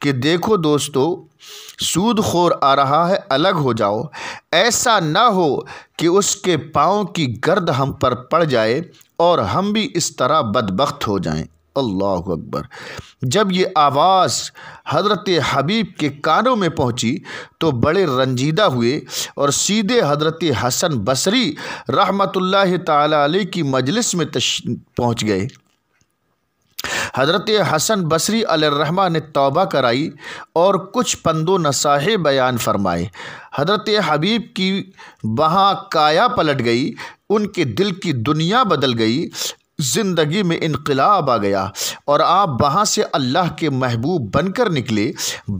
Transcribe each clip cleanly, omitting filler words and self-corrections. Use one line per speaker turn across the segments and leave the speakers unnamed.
کہ دیکھو دوستو، سود خور آ رہا ہے، الگ ہو جاؤ، ایسا نہ ہو کہ اس کے پاؤں کی گرد ہم پر پڑ جائے اور ہم بھی اس طرح بدبخت ہو جائیں۔ اللہ اکبر۔ جب یہ آواز حضرت حبیب کے کانوں میں پہنچی تو بڑے رنجیدہ ہوئے اور سیدھے حضرت حسن بصری رحمۃ اللہ تعالی علیہ کی مجلس میں پہنچ گئے۔ حضرت حسن بصری علیہ الرحمہ نے توبہ کرائی اور کچھ پند و نصائح بیان فرمائے۔ حضرت حبیب کی وہاں کایا پلٹ گئی، ان کے دل کی دنیا بدل گئی، زندگی میں انقلاب آ گیا اور آپ وہاں سے اللہ کے محبوب بن کر نکلے۔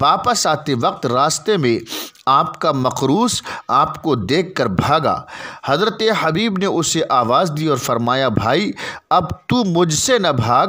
واپس آتے وقت راستے میں آپ کا مقروض آپ کو دیکھ کر بھاگا۔ حضرت حبیب نے اسے آواز دی اور فرمایا، بھائی اب تو مجھ سے نہ بھاگ،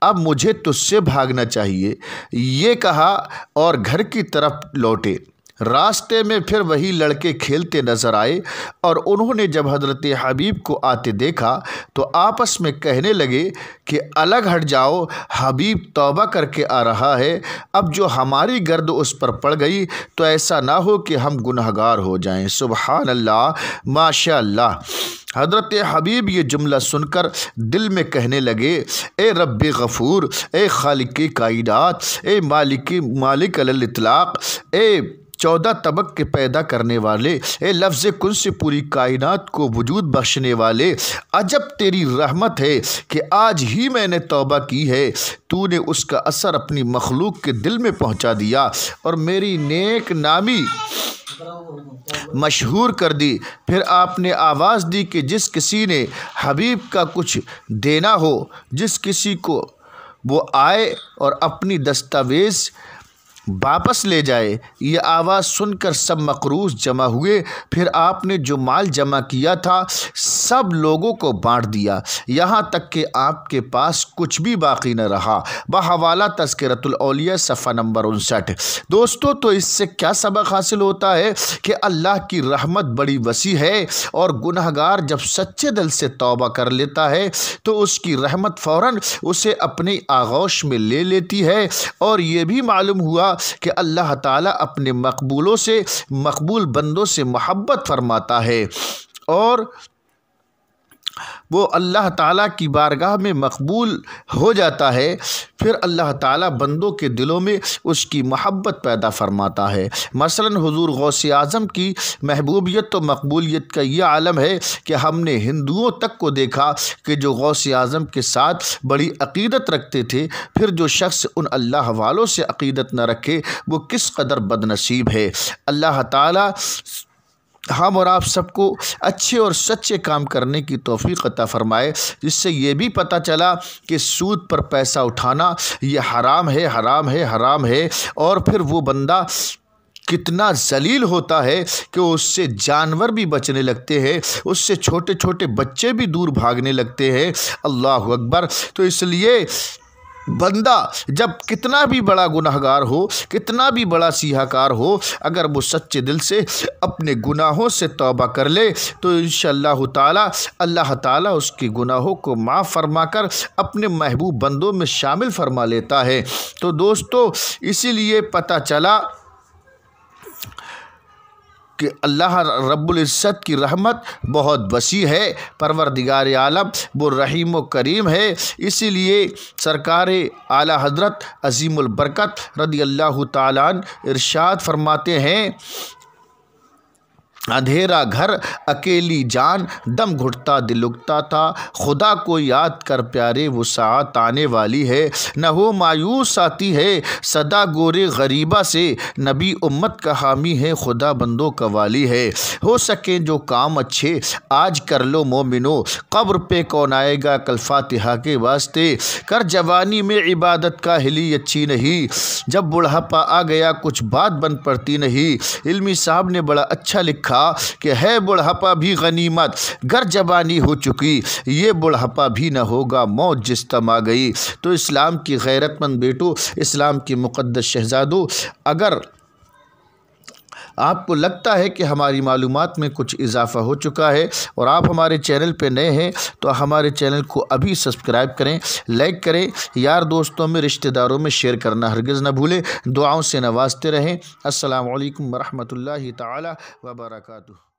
اب مجھے تجھ سے بھاگنا چاہیے۔ یہ کہا اور گھر کی طرف لوٹے۔ راستے میں پھر وہی لڑکے کھیلتے نظر آئے اور انہوں نے جب حضرت حبیب کو آتے دیکھا تو آپس میں کہنے لگے کہ الگ ہٹ جاؤ، حبیب توبہ کر کے آ رہا ہے، اب جو ہماری گرد اس پر پڑ گئی تو ایسا نہ ہو کہ ہم گنہگار ہو جائیں۔ سبحان اللہ، ماشاء اللہ۔ حضرت حبیب یہ جملہ سن کر دل میں کہنے لگے، اے رب غفور، اے خالق کائنات، اے مالک الاطلاق، اے 14 طبق کے پیدا کرنے والے، اے لفظ کن سے پوری کائنات کو وجود بخشنے والے، عجب تیری رحمت ہے کہ آج ہی میں نے توبہ کی ہے، تو نے اس کا اثر اپنی مخلوق کے دل میں پہنچا دیا اور میری نیک نامی مشہور کر دی۔ پھر آپ نے آواز دی کہ جس کسی نے حبیب کا کچھ دینا ہو، جس کسی کو وہ آئے اور اپنی دستاویز واپس لے جائے۔ یہ آواز سن کر سب مقروض جمع ہوئے۔ پھر آپ نے جو مال جمع کیا تھا سب لوگوں کو بانٹ دیا، یہاں تک کہ آپ کے پاس کچھ بھی باقی نہ رہا۔ بحوالہ تذکرۃ الاولیاء صفحہ نمبر 59۔ دوستو، تو اس سے کیا سبق حاصل ہوتا ہے کہ اللہ کی رحمت بڑی وسیع ہے اور گنہگار جب سچے دل سے توبہ کر لیتا ہے تو اس کی رحمت فوراً اسے اپنی آغوش میں لے لیتی ہے۔ اور یہ بھی معلوم ہوا کہ اللہ تعالیٰ اپنے مقبول بندوں سے محبت فرماتا ہے اور وہ اللہ تعالیٰ کی بارگاہ میں مقبول ہو جاتا ہے، پھر اللہ تعالیٰ بندوں کے دلوں میں اس کی محبت پیدا فرماتا ہے۔ مثلا حضور غوث اعظم کی محبوبیت و مقبولیت کا یہ عالم ہے کہ ہم نے ہندوؤں تک کو دیکھا کہ جو غوث اعظم کے ساتھ بڑی عقیدت رکھتے تھے، پھر جو شخص ان اللہ والوں سے عقیدت نہ رکھے وہ کس قدر بد نصیب ہے۔ اللہ تعالیٰ ہم اور آپ سب کو اچھے اور سچے کام کرنے کی توفیق عطا فرمائے، جس سے یہ بھی پتہ چلا کہ سود پر پیسہ اٹھانا یہ حرام ہے، حرام ہے، حرام ہے، اور پھر وہ بندہ کتنا ذلیل ہوتا ہے کہ اس سے جانور بھی بچنے لگتے ہیں، اس سے چھوٹے چھوٹے بچے بھی دور بھاگنے لگتے ہیں۔ اللہ اکبر۔ تو اس لیے بندہ جب کتنا بھی بڑا گنہگار ہو، کتنا بھی بڑا سیاہ کار ہو، اگر وہ سچے دل سے اپنے گناہوں سے توبہ کر لے تو انشاءاللہ تعالی اللہ تعالیٰ اس کے گناہوں کو معاف فرما کر اپنے محبوب بندوں میں شامل فرما لیتا ہے۔ تو دوستو، اسی لیے پتہ چلا کہ اللہ رب العزت کی رحمت بہت وسیع ہے، پروردگار عالم وہ رحیم و کریم ہے۔ اسی لیے سرکار اعلیٰ حضرت عظیم البرکت رضی اللہ تعالیٰ عنہ ارشاد فرماتے ہیں، اندھیرا گھر اکیلی جان، دم گھٹتا دل اگتا تھا، خدا کو یاد کر پیارے وہ ساعت آنے والی ہے، نہ ہو مایوس آتی ہے صدا گورے غریبہ سے، نبی امت کا حامی ہے خدا بندوں کا والی ہے، ہو سکیں جو کام اچھے آج کر لو مومنو، قبر پہ کون آئے گا کل فاتحہ کے واسطے، کر جوانی میں عبادت کا ہلی اچھی نہیں، جب بڑھاپا آ گیا کچھ بات بن پڑتی نہیں۔ علمی صاحب نے بڑا اچھا لکھا کہ ہے بڑھاپا بھی غنیمت، گر جوانی ہو چکی یہ بڑھاپا بھی نہ ہوگا موت جس دم آ گئی۔ تو اسلام کی غیرت مند بیٹو، اسلام کی مقدس شہزادو، اگر آپ کو لگتا ہے کہ ہماری معلومات میں کچھ اضافہ ہو چکا ہے اور آپ ہمارے چینل پہ نئے ہیں تو ہمارے چینل کو ابھی سبسکرائب کریں، لائک کریں، یار دوستوں میں، رشتہ داروں میں شیئر کرنا ہرگز نہ بھولیں۔ دعاؤں سے نوازتے رہیں۔ السلام علیکم ورحمۃ اللہ تعالی وبرکاتہ۔